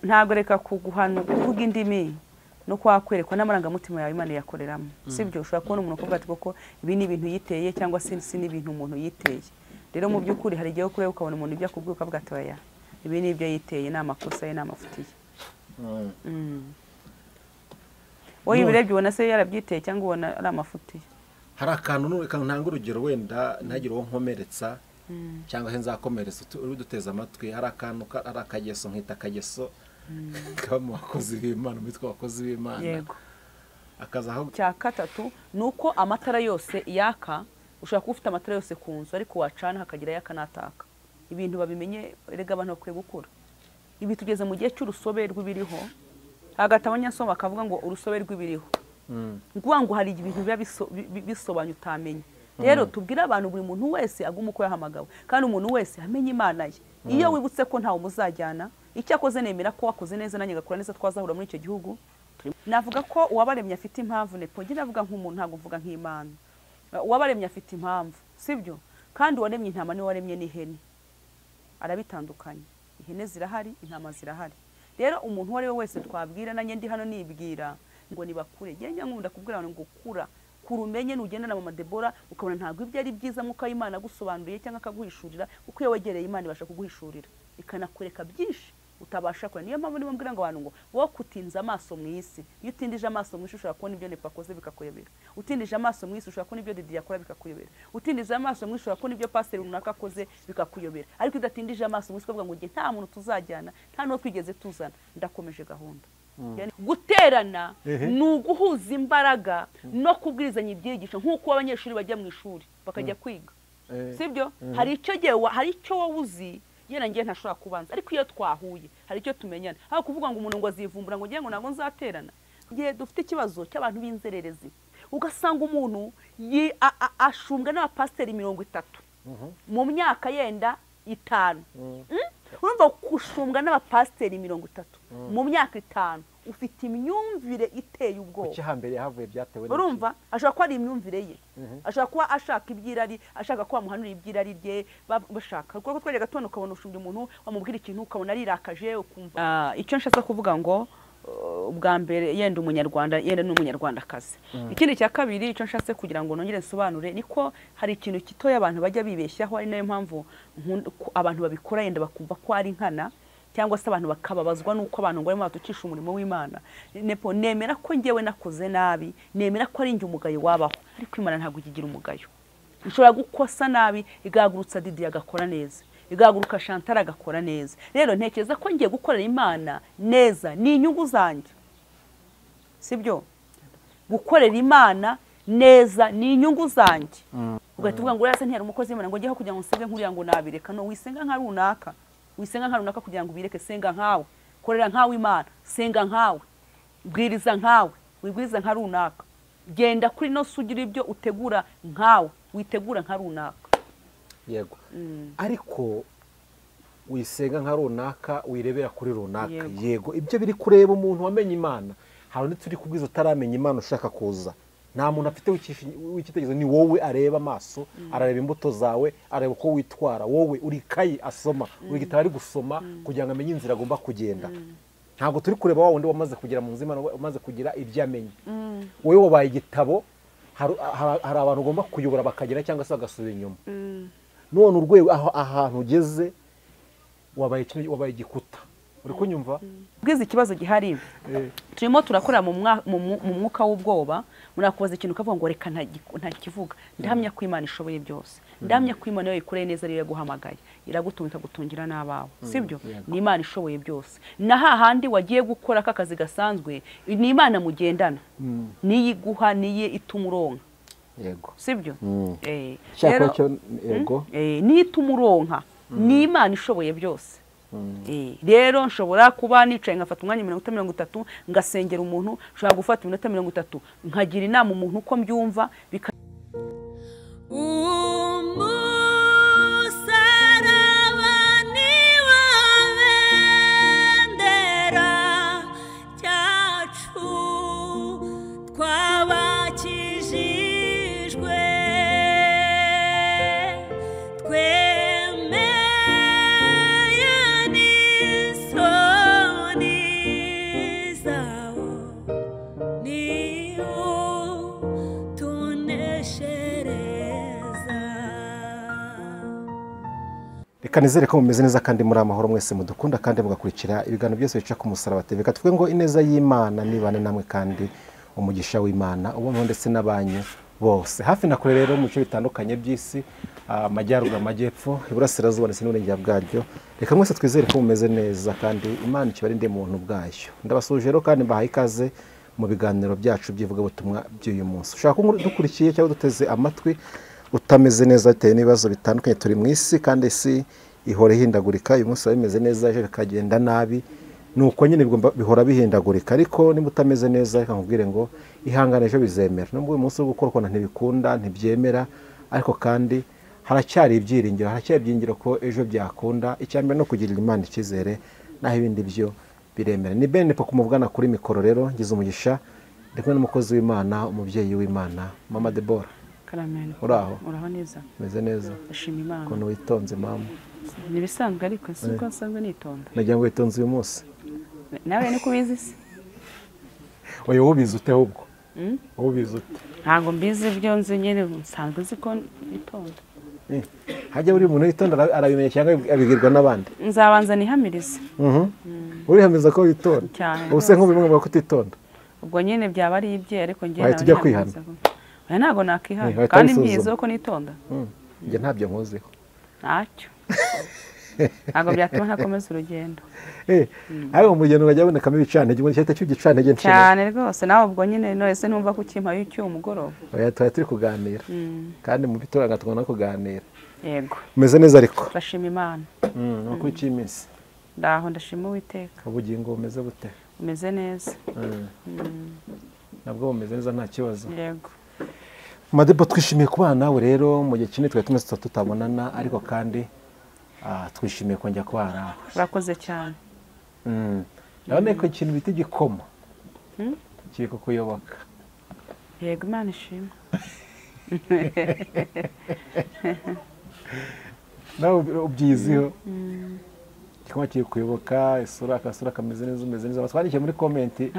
ntabwo reka kuguhana kuvuga indimi no kwakwerekwa n'amarangamutima yawe Imana yakoreramo sibyo ushobora kubona umuntu kuvuga ati koko ibi ni ibintu yiteye cyangwa si ni ibintu umuntu yiteye rero mu by'ukuri hari igihe kureba ukabona umuntu ibyo akubwiye ukavuga ati oya ibi ni ibyo yiteye n'amakosa ye n'amafutiye wowe ibirebye ubona se yarabyiteye cyangwa ubona ari amafutiye hari akantu ntanga urugero wenda ntagire uwo nkomeretsa cyangwa se nzakomeretsa uri duteza amatwi hari akantu ari akageso nkita akageso kaba mu bakozi b'Imana mitwe abakozi b'Imana yego akazaho cya gatatu nuko amatara yose yaka ushaka ufite amatara yose ku nzu ariko wacana hakagira yaka nataka ibintu babimenye rega abantu bakwiye gukura ibi tugeze mu gihe cy'urusobe rw'ibiriho hagati abanyasoma akavuga ngo urusobe rw'ibiriho nguwa ngo hari ibintu biba bisobanye utamenye rero tubwira abantu buri muntu wese aguma uko yahamagawe kandi umuntu wese amenye Imana ye iyo wibutse ko ntawe muzajyana icyo akoze nemera ko wakoze neza nanjye gakora neza twazahura muri icyo gihugu navuga ko uwabaremye afite impamvu nepo ngira navuga nk'umuntu ntago mvuga nk'Imana uwabaremye afite impamvu sibyo kandi uwaremye intama ni waremye n'ihene arabitandukanye ihene zirahari intama zirahari rero umuntu wari we wese twabwira nanjye ndi hano nibwira ngo nibakure genge nkunda kubwira ngo kura kurumenye nugendana mu Debora ukabona ntago ibyo ari byiza muko Imana gusobanuriye cyangwa akaguhishurira uko iyo wegereye Imana ibasha kuguhishurira ikanakwereka byinshi utabasha kwa niyo mpamvu nibo mbwira ngo abantu ngo wo kutinza amaso mu isi iyo utindije amaso mu isi ushobora kubona ibyo nepa akoze bikakuyobera utindije amaso mu isi ushobora kubona ibyo Didi yakora bikakuyobera utindije amaso mu isi ushobora kubona ibyo pastor runaka akoze bikakuyobera ariko udatindije amaso mu isi ukavuga ngo nge nta muntu tuzajyana nta no twigeze tuzana ndakomeje gahunda guterana nuguhuza imbaraga no kubwirizanya ibyigisho nkuko abanyeshuri bajya mu ishuri bakajya kwiga sibyo hari icyo wawuzi yena ngiye ntashobora kubanza ariko iyo twahuye hari icyo tumenyana aho kuvuga ngo umuntu ngo azivumbura ngo ngiye ngo nago nzaterana ngiye dufite ikibazo cy'abantu b'inzererezi ugasanga umuntu ashumbwa n'abapasiteri 30 mu myaka yenda 5 urumva kushumbwa n'abapasiteri 30 mu myaka 5 ufite imyumvire iteye ubwoba kuki hambere yahavuye byatewe urumva ashaka ko ari imyumvire ye ashaka kuba ashaka ibyirari ashaka ko bamuhanura ibyirari rye bashaka kuko twajya gatondo ukabona ushumbye umuntu wamubwira ikintu ukabona rirakaje ukumva icyo nshaka kuvuga ngo ubwa mbere yenda umunyarwanda yenda n'umunyarwandakazi ikindi cya kabiri icyo nshatse kugira ngo nongere nsobanure niko hari ikintu kitoya abantu bajya bibeshyaho ari nayo mpamvu abantu babikora yenda bakumva ko ari nkana cyangwa se abantu bakababazwa nuko abantu ngo barimo batucisha umurimo w'Imana nepo nemera ko ngewe nakoze nabi nemera ko ari nge umugayo wabaho ariko Imana ntabwo igigira umugayo ishobora gukosa nabi igagurutsa Didi agakora neza igaguruka Chantal agakora neza rero ntekereza ko ngiye gukorera Imana neza ni inyungu zanjye sibyo gukorera Imana neza ni inyungu zanjye ugatuvuga ngo urasa ntiyari umukozi w'Imana ngo ngiye kugira ngo nsenge nkuriya ngo nabireka no wisenga nka runaka wisenga nka runaka kugira ngo ubireke senga nkawe korera nkawe Imana senga nkawe bwiriza nkawe wibwiriza nka runaka genda kuri no sugira ibyo utegura nkawe witegura nka runaka yego ariko wisenga nka runaka wirebera kuri runaka yego ibyo biri kureba umuntu wamenye Imana hari undi turi kubwiza utaramenya Imana ushaka kuza nta muntu afite w'ikitegerezo ni wowe areba amaso arareba imbuto zawe areba uko witwara wowe uri kayi asoma uri gitabo ari gusoma kugira ngo amenye inzira agomba kugenda ntabwo turi kureba wa wundi wamaze kugera mu nzima wamaze kugira ibyo amenye wowe wabaye igitabo hari abantu ugomba kuyobora bakagera cyangwa se bagasubira inyuma none urwego ahantu ugeze wabaye igikuta uri kunyumva bwiza ikibazo gihari turimo turakorera mu mwuka w'ubwoba murakubaza ikintu kavuga ngo reka ntakivuga ndahamya ko Imana ishoboye byose ndahamya ko Imana yo ikoreye neza rire guhamagaye iragutunga gutungira n'abawe sibyo ni Imana ishoboye byose na hahandi wagiye gukora akazi gasanzwe ni Imana mugendana niyiguha niye itumuronka yego sibyo yego ni itumuronka ni Imana ishoboye byose rero nshobora kuba nicaye ngafata umwanya 30 ngasengera umuntu nshobora gufata 30 nkagira inama umuntu uko mbyumva Soni reka nizere ko mumeze neza kandi muri amahoro mwese mudukunda kandi mugakurikira ibiganiro byose bica ku Musaraba TV. Reka tuvuge ngo ineza y'Imana nibane namwe kandi umugisha w'Imana ubonye ndetse n'abanyu bose. Hafi na kure rero mu bice bitandukanye by'isi, amajyaruguru, amajyepfo, iburasirazuba ndetse n'uburengera bwaryo. Reka mwese twizere ko mumeze neza kandi Imana ikibarinde mu buntu bwayo. Ndabasuje rero kandi mbahaye ikaze mu biganiro byacu by'ivugabutumwa by'uyu munsi. Ushaka dukurikiye cyangwa duteze amatwi utameze neza bitewe n'ibibazo bitandukanye, turi mu isi kandi isi ihora ihindagurika. Uyu munsi bimeze neza, ejo bikagenda nabi, nuko nyine bihora bihindagurika. Ariko niba utameze neza reka nkubwire ngo ihangane, ejo bizemera. Nubwo uyu munsi uri gukora ukuntu ntibikunda, ntibyemera, ariko kandi haracyari ibyiringiro, haracyari ibyiringiro ko ejo byakunda. Icyambere no kugirira Imana icyizere, naho ibindi byo biremera. Ni Ben Paul kumuvugana kuri mikoro rero, ngize umugisha ndi kumwe n'umukozi w'Imana, umubyeyi w'Imana, Mama Deborah. Karameni. Uraho? Uraho neza. Meze neza. Ndashima Imana. Ukuntu witonze mama. Nibisanzwe ariko siko nsanzwe nitonda. Nagira ngo witonze uyu munsi. Nawe ni kubizi se? Oya, ubizi ute ahubwo? Ubizi ute? Ntago mbizi ibyo nzi nyine, nsanzwe nzi ko nitonda. Hajya buri muntu witonda arabimenya cyangwa abigirwa n'abandi? Nzabanza nihamirize. Urihamiriza ko witonda? Cyane. Ubuse nk'ubimwe ngo kutitonda? Ubwo nyine byaba ari ibye, ariko njye Wahita ujya kwihana? Oya, ntago nakihana Wahita kandi wisuzuma? mbizi ko nitonda. Njye ntabyo nkuziho. Ntacyo. Ntago byatuma ntakomeza urugendo. Ariko mu rugendo bajya babonekamo ibicantege, umuntu cyahita cy'igicantege nshya. Cyane rwose, nawe ubwo nyine nose numva ko ukimpa y'icyo umugoroba. Oya, turi kuganira kandi mu bituranga tugomba kuganira. Yego. Umeze neza ariko? Ndashima Imana. No kuri iki minsi. Ndaho ndashima Uwiteka. Ubugingo bumeze bute? Umeze neza. Nabwo bumeze neza nta kibazo. Yego. Madebo, twishimiye kubana nawe rero mu gihe kinini twari tumeze tutabonana, ariko kandi twishimiye kongera kubana nawe. Urakoze cyane. Ndabona ko ikintu bita igikoma kiri kukuyoboka. Yego, Imana ishimwe. Nawe ubyiziho. Igikoma kiri kuyoboka, akasura kameze neza, umeze neza. Batwandikiye muri komenti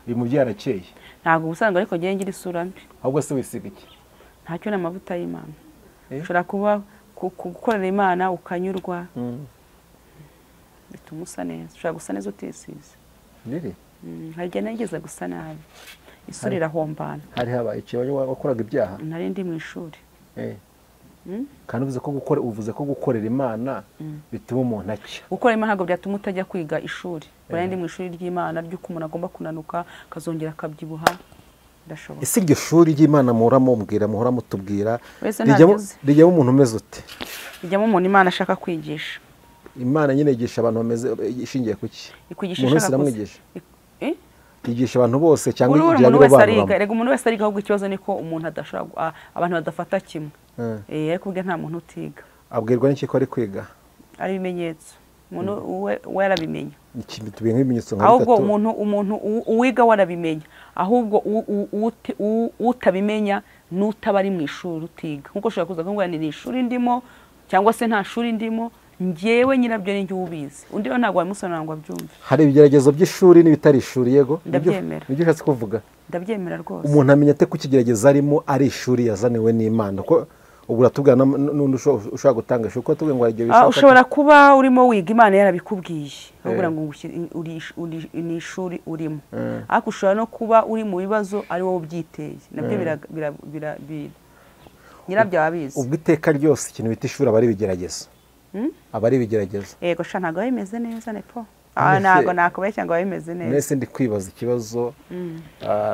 uyu mubyeyi arakeye. Ntabwo ubusanzwe ariko ngiye ngira isura mbi. Ahubwo se wisiga iki? Ntacyo n'amavuta y'Imana. Ushobora kuba gukorera Imana ukanyurwa, bituma usa neza. Ushobora gusa neza utisize. Riri? Hari igihe nageze gusa nabi, isura irahombana. Hari habaye iki? Wakoraga ibyaha? Nari ndi mu ishuri. Kandi uvuze ko gukorera Imana bituma umuntu acya. Gukora Imana ntabwo byatuma utajya kwiga ishuri. Bari ndi mu ishuri ry'Imana ry'uko umuntu agomba kunanuka, akazongera akabyibuha. Ndashobora. Ese iryo shuri ry'Imana muhora mutubwira rijyamo umuntu umeze ute? Rijyamo umuntu Imana ashaka kwigisha. Imana nyine yigisha abantu bameze ishingiye ku ki? Ikwigisha ishaka kuzigisha. Yigisha abantu bose cyangwa igira ngo bantu? Rega umuntu wese ariga, ahubwo ikibazo niko umuntu adashobora, abantu badafata kimwe. Ariko ubwe nta muntu utiga. Abwirwa n'iki ko ari kwiga? Ari ibimenyetso. Umuntu we yarabimenya. Tubiye nk'ibimenyetso nka bitatu. Ahubwo umuntu uwiga warabimenya. Ahubwo utabimenya n'utaba ari mu ishuri utiga. Nkuko ushobora kuza ngo ni ishuri ndimo cyangwa se nta shuri ndimo, njyewe nyirabyo ni njye ubizi. Undi rero ntabwo wamusobanurira ngo abyumve. Hari ibigeragezo by'ishuri n'ibitari ishuri, yego? Ndabyemera. Nibyo ushatse kuvuga? Ndabyemera rwose. Umuntu amenya ate ko ikigerageza arimo ari ishuri yazaniwe n'Imana? Ko ubu uratubwira n'undi ushobora gutanga ishuri, ko tubwira ngo ibyo bishaka. Ushobora kuba urimo wiga, Imana yarabikubwiye, ahubwo ngo ni ishuri urimo. Ariko ushobora no kuba uri mu bibazo ari wowe ubyiteye. Nabyo nyirabyo ababizi. Ubwo iteka ryose ikintu bita ishuri aba ari ibigeragezo. Aba ari ibigeragezo. Yego, ntabwo bimeze neza nepo. Ntabwo nakubeshya ngo bimeze neza. Nese ndi kwibaza ikibazo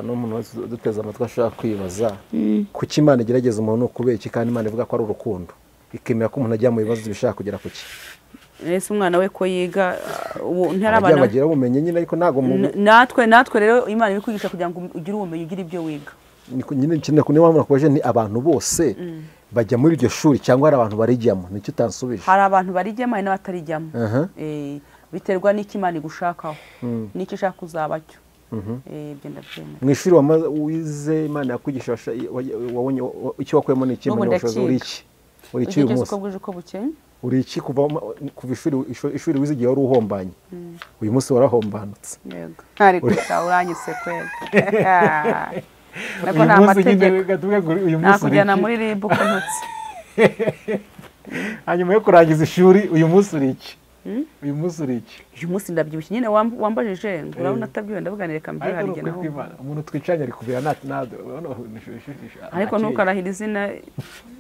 n'umuntu duteze amatwi ashaka kwibaza, kuki Imana igerageza umuntu kubera iki kandi Imana ivuga ko ari urukundo, ikemera ko umuntu ajya mu bibazo bishaka kugera ku ki? Ese umwana we ko yiga ntarabana bagira ubumenyi nyine, ariko ntago natwe rero Imana ibikwigisha kugira ngo ugire ubumenyi, ugire ibyo wiga. Nyine niba nakubaje ni abantu bose bajya muri iryo shuri cyangwa hari abantu barijyamo? Nicyo utansubije. Hari abantu barijyamo, hari n'abatarijyamo. Biterwa n'iki Imana igushakaho, n'icyo ushaka kuzaba cyo. Ibyo ndabyemera. Mu ishuri wize Imana yakwigisha, icyo wakuyemo ni iki? Uri iki? Uri iki uyu munsi? Uri iki kuva ishuri wize igihe wari uhombanye? Uyu munsi warahombanutse. Yego. Ariko uranyise kweli. Nako nta mategeko. Nakujyana muri RIB ko ntutse. hanyuma yo kurangiza ishuri uyu munsi uri iki? Uyu munsi uri iki? uyu munsi ndabyibushye nyine wambajije ngo urabona atabyiwe ndavuganire kambiye harige naho umuntu twicanye ari kubira ariko ntukarahira izina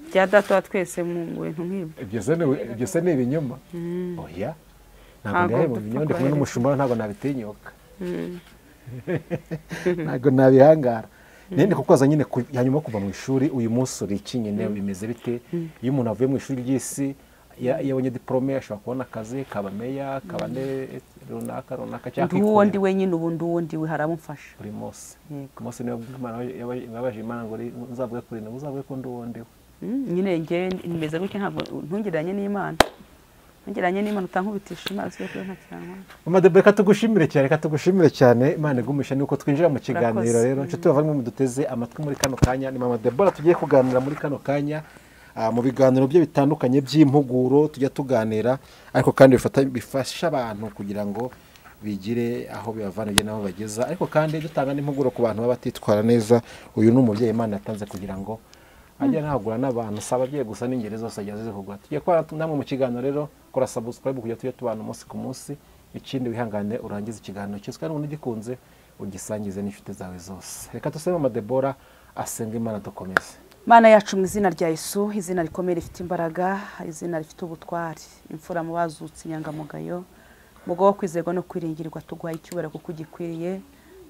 rya data wa twese mu bintu nk'ibyo ibyo se ni ibinyoma. Oya ntabwo ndahe mu binyoma ndi kumwe n'umushumba ntabwo nabitinyuka ntabwo nabihangara. Nende kukoza nyine hanyuma kuva mu ishuri uyu munsi uri iki nyine bimeze bite? Iyo umuntu avuye mu ishuri ry'isi yabonye diplome ashobora kubona akazi kaba meya kaba runaka cyangwa uwundi wenyine ubundi uwundi we haramufasha buri munsi. Munsi niyo yabaje Imana ngo nzavuge kuri no uzavuge ko ndi uwundi we. Nyine nge nimeze gutya ntabwo ntungeranye n'Imana. Ngeranye n'Imana utankubitisha Imana siyo kuri nta cyangwa. Mama Deborah katugushimire cyane Imana igumisha nuko twinjira mu kiganiro rero nshuti bavanye mu duteze amatwi muri kano kanya. Ni Mama Deborah tugiye kuganira muri kano kanya mu biganiro bye bitandukanye by'impuguro tujya tuganira ariko kandi bifasha abantu kugira ngo bigire aho bibavanije naho bageza ariko kandi dutanga n'impuguro ku bantu baba batitwara neza. Uyu ni umubyeyi Imana yatanze kugira ngo ajya nahagura n'abantu saba agiye gusa n'ingeri zose ajya zivugwa. Tugiye kwa namwe mu kiganiro rero kora subscribe kujya tujya tubana umunsi ku munsi. Ikindi wihangane urangiza ikiganiro cyose kandi umuntu gikunze ugisangize n'inshuti zawe zose. Reka tuseme Mama Deborah asenga Imana dukomeze. Mana yacu mu izina rya Yesu, izina rikomeye rifite imbaraga, izina rifite ubutwari, imfura mu bazutse inyangamugayo, mugo wo kwizerwa no kwiringirwa tugwaye icyubera kuko ugikwiriye.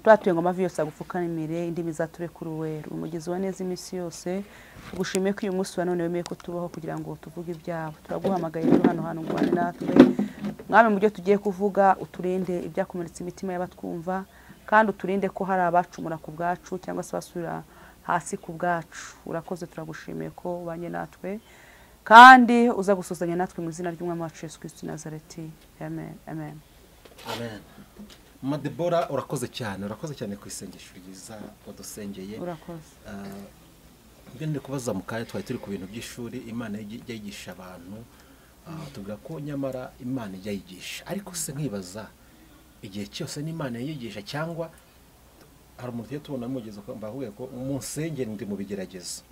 Turatuye ngo amavi yose agupfukanimire indimi zature kuri weru umugizi wa neza iminsi yose. Tugushimiye ko uyu munsi wa none wemeye ko tubaho kugira ngo tuvuge ibyabo. Turaguhamagaye hano ngwane natwe mwami mu byo tugiye kuvuga uturinde ibyakomeretsa imitima y'abatwumva kandi uturinde ko hari abacumura ku bwacu cyangwa se basubira hasi ku bwacu. Urakoze turagushimiye ko ubanye natwe kandi uza gusuzanya natwe mu izina ry'umwami wacu Yesu Kristo Nazareti. Amen. Amen. Amen. Mama Deborah urakoze cyane ku isengesho ryiza wadusengeye. Urakoze. Ngende kubaza mu kanya twari turi ku bintu by'ishuri Imana yigisha abantu tuvuga ko nyamara Imana yigisha ariko se nkibaza igihe cyose n'Imana yigisha cyangwa hari umuntu tubona mugeze ko mbahuye ko umusengere ndi mu bigeragezo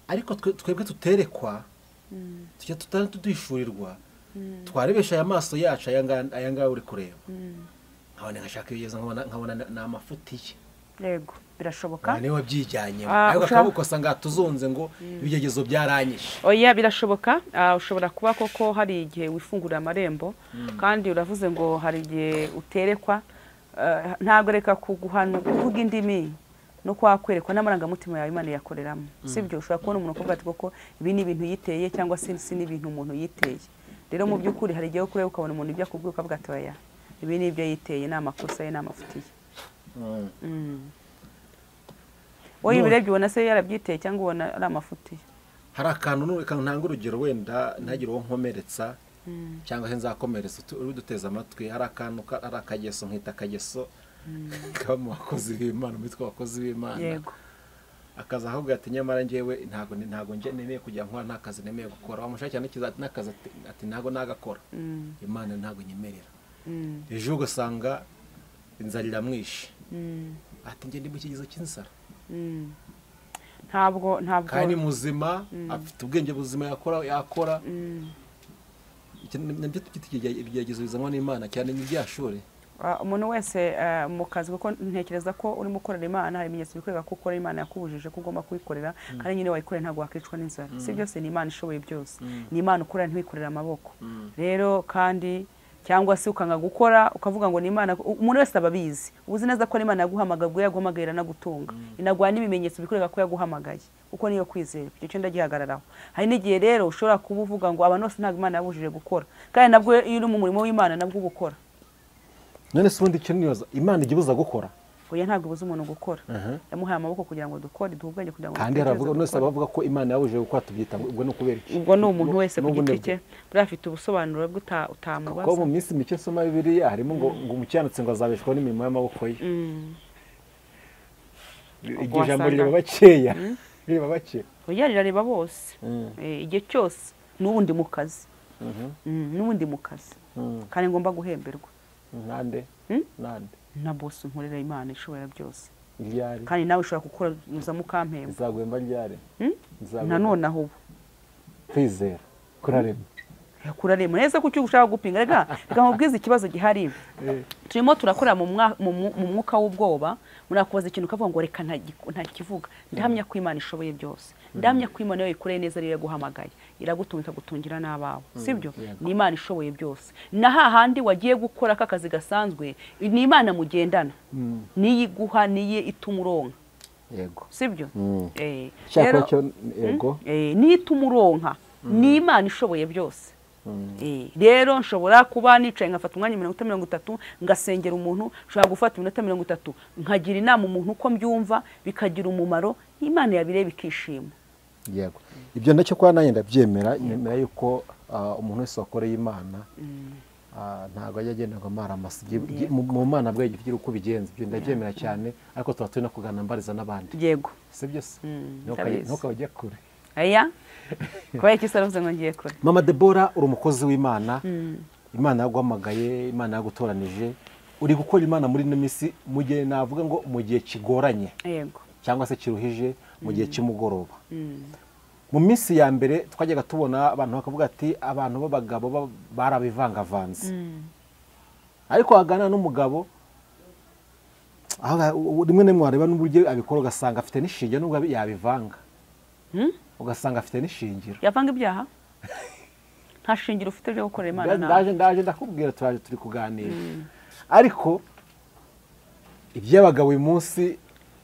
ariko twebwe tuterekwa tujya tutadishurirwa twarebesha aya maso yacu aya ngaya uri kureba nkabona ngashaka ibigeza nkabona n'amafuti ye. Yego birashoboka niwe wabyijyanye ariko akabukosa ngatuzunze ngo ibigegezo byaranyishe. Oya birashoboka ushobora kuba koko hari igihe wifungurira amarembo kandi uravuze ngo hari igihe uterekwa ntabwo reka kuguhana kuvuga indimi no kwakwerekwa n'amarangamutima yawe Imana yakoreramo. Sibyo ushobora kubona umuntu kuvuga ati koko ibi ni ibintu yiteye cyangwa se ni ibintu umuntu yiteye. Rero mu by'ukuri hari igihe kureba ukabona umuntu ibyo akubwiye ukavuga ati oya ibi ni ibyo yiteye n'amakosa ye n'amafuti ye. Wowe ibirebye ubona se yarabyiteye cyangwa ubona ari amafuti ye? Hari akantu ntanga urugero wenda ntagire uwo nkomeretsa cyangwa se nzakomeretsa uri duteza amatwi. Hari akantu ari akageso nkita akageso kaba mu bakozi b'Imana mitwa abakozi b'Imana. Yego. Akaza ahubwo ati nyamara njyewe ntago nje nemeye kujya nkora nakazi nemeye gukora. Wamushakira n'akazi ati ntago nagakora. Imana ntago nyemerera. Ejo ugasanga inzara iramwishe. Ati nge ndi mu kigezo cy'inzara. Ntabwo kandi muzima afite ubwenge buzima yakora. Ibigeragezo bizanwa n'Imana cyane n'ibyashuri. Umuntu wese mu kazi kuko ntekereza ko urimo ukorera Imana hari ibimenyetso bikwereka ko ukora Imana yakubujije ko ugomba kuyikorera kandi nyine wayikorera ntabwo wakicwa n'inzara. Si byose ni Imana ishoboye byose. Ni Imana ukorera ntiwikorera amaboko. Rero kandi cyangwa se ukanga gukora ukavuga ngo ni Imana. Umuntu wese ababizi ubuzi neza ko Imana yaguhamagaye yaguhamagara nagutunga inagwa n'ibimenyetso bikwereka ko yaguhamagaye uko niyo kwizera icyo cyo ndagihagararaho. Hari n'igihe rero ushobora kubuvuga ngo abantu bose ntabwo Imana yabujije gukora kandi nabwo iyo uri mu murimo w'Imana nabwo gukora. None se ubundi ikintu nibaza Imana igibuza gukora? Oya ntabwo ibuza umuntu gukora. Yamuhaye amaboko kugira ngo dukore duhubwanye kugira ngo kandi haravuga none se abavuga ko Imana yabujije gukora tubyita ubwo no kubera iki? Ubwo ni umuntu wese ku giti cye burafite ubusobanuro bwo utamubaza. Ko mu minsi mike soma Bibiliya harimo ngo umukiranutsi ngo azabeshwaho n'imirimo y'amaboko ye. Igihe jambo ryo bakeya riba bake. Oya rirareba bose. Igihe cyose n'ubundi mu kazi. N'ubundi mu kazi. Kandi ngomba guhemberwa. Nande? Na boss nkorera Imana ishobora byose. Ryari? Kandi nawe ushobora gukora muza mukampemba. Nzagwemba ryari? Nanone aho kwizera kurarema kurarema neza ko cyo ushaka gupinga rega nkubwiza ikibazo gihari turimo turakora mu mwuka w'ubwoba murakubaza ikintu kavuga ngo reka ntakivuga ndahamya ko Imana ishoboye byose ndahamya ko Imana yo ikoreye neza rero yaguhamagaye iragutunga gutungira n'abawe sibyo ni Imana ishoboye byose na hahandi wagiye gukora akazi gasanzwe ni Imana mugendana niyiguha niye itumuronka yego sibyo cyako cyo yego ni itumuronka ni Imana ishoboye byose rero nshobora kuba nicaye ngafata umwanya 30 ngasengera umuntu nshobora gufata 30 nkagira inama umuntu uko mbyumva bikagira umumaro Imana yabireba ikishima yego ibyo ndacyo kwa nanjye ndabyemera nemera yuko umuntu wese wakoreye Imana ntago yagenda ngo mara amasigi mu Mana bwe gigira uko bigenza ibyo ndabyemera cyane ariko tuba turi no kugana mbariza n'abandi yego sibyo se ntukajye kure aya kwa iki saravuze ngo ngiye kure Mama Deborah uri umukozi w'Imana Imana yaguhamagaye Imana yagutoranije uri gukora Imana muri no misi mu gihe navuga ngo mu gihe kigoranye yego cyangwa se kiruhije mu gihe cy'umugoroba mu minsi ya mbere twajyaga tubona abantu bakavuga ati abantu b'abagabo barabivangavanze ariko hagana n'umugabo rimwe n'imwe wareba n'uburyo abikora ugasanga afite n'ishinge n'ubwo yabivanga ugasanga afite n'ishingiro yavanga ibyaha nta shingiro ufite ryo gukorera Imana ndaje ndakubwira turi kuganira ariko iby'abagabo uyu munsi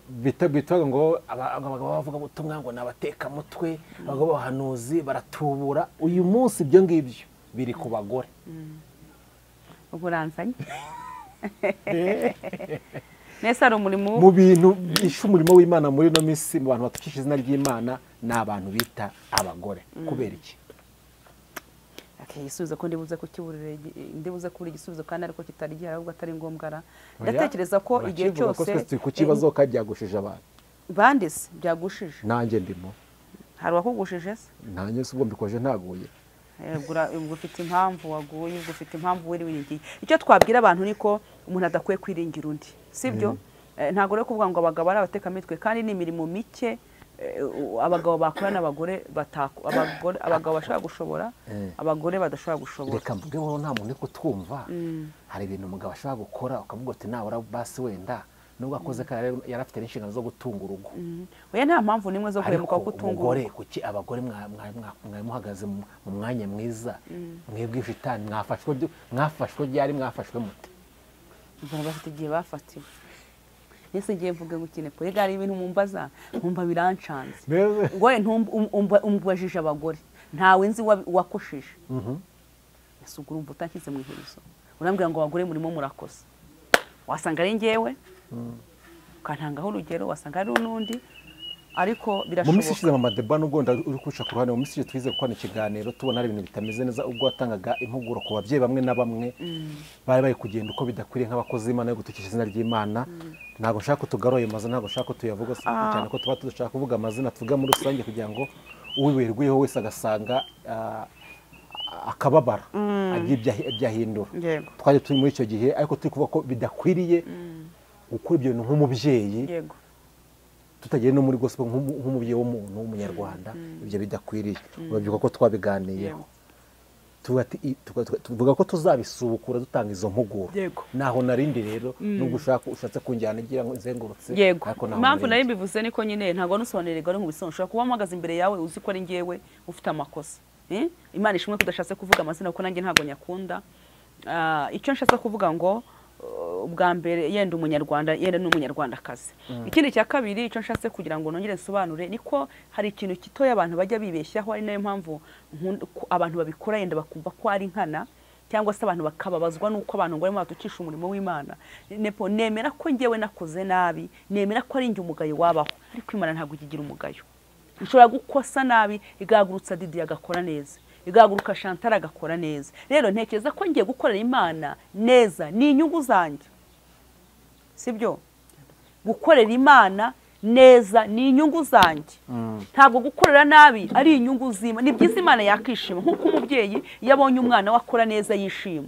bitwaga ngo abagabo bavuga ubutumwa ngo nabateka mutwe abagabo bahanuzi baratubura uyu munsi ibyo ngibyo biri ku bagore uburanzanye nese ari umurimo mu bintu bishe umurimo w'Imana muri no misi mu bantu batukisha izina ry'Imana n'abantu bita abagore kubera iki igisubizo ko ndibuze kukiburire ndibuze kuri igisubizo kandi ariko kitari gihe ahubwo atari ngombwa ara ndatekereza ko igihe cyose ku kibazo ka byagushije abantu bandise byagushije nanjye ndimo hari wakugushije se nanjye se ubwo mbikoje ntaguye ubwo ufite impamvu waguye ubwo ufite impamvu wiri wingiye icyo twabwira abantu niko umuntu adakwiye kwiringira undi sibyo ntago rero kuvuga ngo abagabo ari abatekamitwe kandi ni imirimo mike abagabo bakora n'abagore abagabo bashaka gushobora abagore badashobora gushobora reka mvuge wowe nta muntu uri kutwumva hari ibintu umugabo ashobora gukora ukavuga uti nawe basi wenda nubwo akoze yari afite n'inshingano zo gutunga urugo oya nta mpamvu nimwe zo kuremuka gutunga urugo kuki abagore mwamuhagaze mu mwanya mwiza mwebwe ifitani mwafashwe ryari mwafashwe mute mbona bafite igihe bafatiwe nese ngiye mvuge ngo kine po yegari ibintu mumbaza nkumva birancanze ngoye umbajije abagore ntawe nzi wakoshije yasugura umva utankize mu ihurizo urambwira ngo abagore murimo murakosa wasanga ari ngewe ukantangaho urugero wasanga ari n'undi ariko birashoboka mu misi ishize Mama Deborah n'ubwo uri kuca ku ruhande mu misi twize gukora ikiganiro tubona ari ibintu bitameze neza ubwo watangaga impuguro ku babyeyi bamwe na bamwe bari kugenda uko bidakwiriye nk'abakozi b'Imana yo gutukisha izina ry'Imana ntago nshaka kutugaroye amazina ntago nshaka tuyavuga cyane ko tuba tudashaka kuvuga amazina tuvuga muri rusange kugira ngo uwiwerweho wese agasanga akababara agiye ibyahindura twaje turi muri icyo gihe ariko turi kuvuga ko bidakwiriye gukora ibyo bintu nk'umubyeyi tutagiye no muri gospel nk'umubyeyi w'umuntu w'umunyarwanda ibyo bidakwiriye urabyibuka ko twabiganiyeho tuvuga ko tuzabisubukura dutanga izo mpuguro naho narindi rero nubwo ushatse kunjyana igira ngo izengurutse ariko impamvu nari mbivuze niko nyine ntago nusobanurira ari nk'ubisonga ushobora kuba mpagaze imbere yawe uzi ko ari ngewe ufite amakosa Imana ishimwe kudashatse kuvuga amazina kuko nanjye ntago nyakunda icyo nshatse kuvuga ngo ubwa mbere yenda umunyarwanda yenda n'umunyarwandakazi ikindi cya kabiri icyo nshatse kugira ngo nongere nsobanure niko hari ikintu kitoya abantu bajya bibeshyaho ari nayo mpamvu abantu babikora yenda bakumva ko ari nkana cyangwa se abantu bakababazwa nuko abantu ngo barimo batukisha umurimo w'Imana nemera ko ngewe nakoze nabi nemera ko ari njye umugayo wabaho ariko Imana ntabwo igira umugayo ushobora gukosa nabi igahagurutsa Didi agakora neza igahaguruka Chantal agakora neza rero ntekereza ko ngiye gukorera Imana neza ni inyungu zanjye sibyo gukorera Imana neza ni inyungu zanjye ntabwo gukorera nabi ari inyungu zima ni byiza Imana yakishima nkuko umubyeyi yabonye umwana we akora neza yishima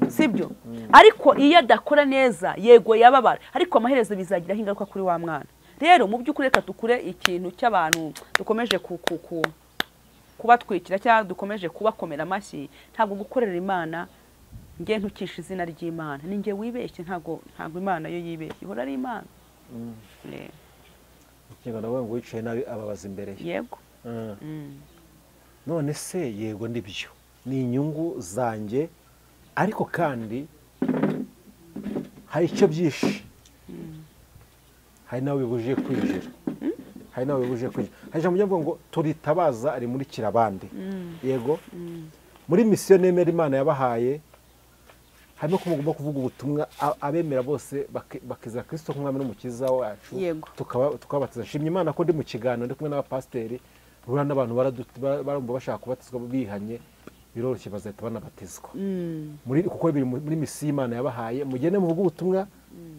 sibyo ariko iyo adakora neza yego yababara ariko amaherezo bizagiraho ingaruka kuri wa mwana rero mu by'ukuri reka tukure ikintu cy'abantu dukomeje kubatwikira cyangwa dukomeje kubakomera amashyi, ntabwo gukorera Imana njye ntukisha izina ry'Imana, ni njye wibeshye, ntabwo Imana yo yibeshye, ihora ari Imana. ikintu nawe ngo wicaye nabi ababaza imbere ye. Yego. None se yego ndibyo ni inyungu zanjye, ariko kandi hari icyo byinshi, hari nawe bibujije kwinjira, hari nawe bibujije kwinjira. Hari ijambo ry'avuga ngo turitabaza rimurikira abandi. Yego, muri misiyo nemera Imana yabahaye harimo ko mugomba kuvuga ubutumwa abemera bose bakizera Kristo nk'umwami n'umukiza wacu, tukabatiza. Nshimye Imana ko ndi mu kiganiro ndi kumwe n'abapasiteri, rura n'abantu barumva bashaka kubatizwa bihanye, biroroshye bazahita banabatizwa. Kuko biri muri misiyo Imana yabahaye, mugende muvuge ubutumwa,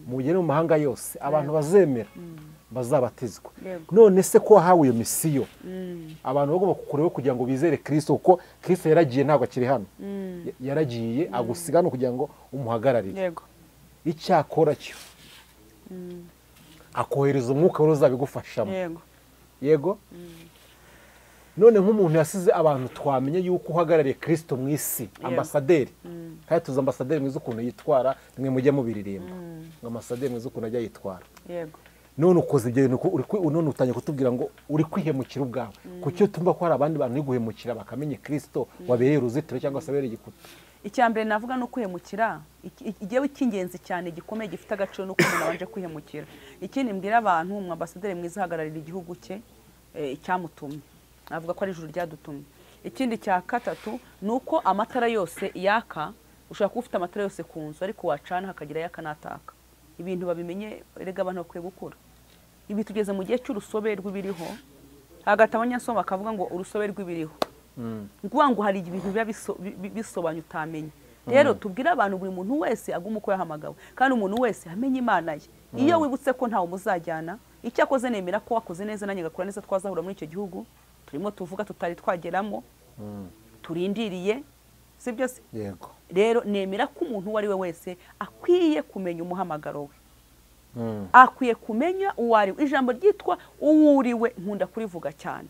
mugende mu mahanga yose, abantu bazemera bazabatizwa. None se ko wahawe iyo misiyo, abantu bagomba kukureho kugira ngo bizere Kristo, kuko Kristo yaragiye ntabwo akiri hano, yaragiye agusiga no kugira ngo umuhagararire. Icyakora cyo akohereza umwuka wari uzabigufashamo. Yego. None nk'umuntu yasize abantu twamenye yuko uhagarariye Kristo mu isi, ambasaderi, kandi tuzi ambasaderi mwiza ukuntu yitwara, nimwe mujye mubiririmba ngo ambasaderi mwiza ukuntu ajya yitwara. None ukoze ibyo bintu, none utangiye kutubwira ngo uri kwihemukira ubwawe, kuko tumva ko hari abandi bantu uri guhemukira bakamenye Kristo wabereye uruzitiro cyangwa se abereye igikuta. Icyambere navuga no kwihemukira, igihe cy'ingenzi cyane gikomeye gifite agaciro no umuntu abanje kwihemukira. Ikindi mbwira abantu, umwambasaderi mwiza ahagararira igihugu cye icyamutumye, navuga ko ari ijuru ryadutumye. Ikindi cya gatatu ni uko amatara yose yaka, ushobora kuba ufite amatara yose ku nzu ariko wacana hakagira yaka n'ataka. Ibintu babimenye, erega abantu bakwiye gukura. Ibi tugeze mu gihe cy'urusobe rw'ibiriho, hagati abanyasoma bakavuga ngo urusobe rw'ibiriho, nguvuga ngo hari ibintu biba bisobanye utamenye. Rero tubwire abantu, buri muntu wese aguma uko yahamagawe, kandi umuntu wese amenye Imana ye. Iyo wibutse ko ntawe muzajyana, icyo akoze nemera ko wakoze neza nanjye ngakora neza, twazahura muri icyo gihugu turimo tuvuga tutari twageramo, turindiriye, si byo se? Yego. Rero nemera ko umuntu uwo ari we wese akwiye kumenya umuhamagaro we, akwiye kumenya uwo ari we. Ijambo ryitwa uwo uriwe nkunda kurivuga cyane.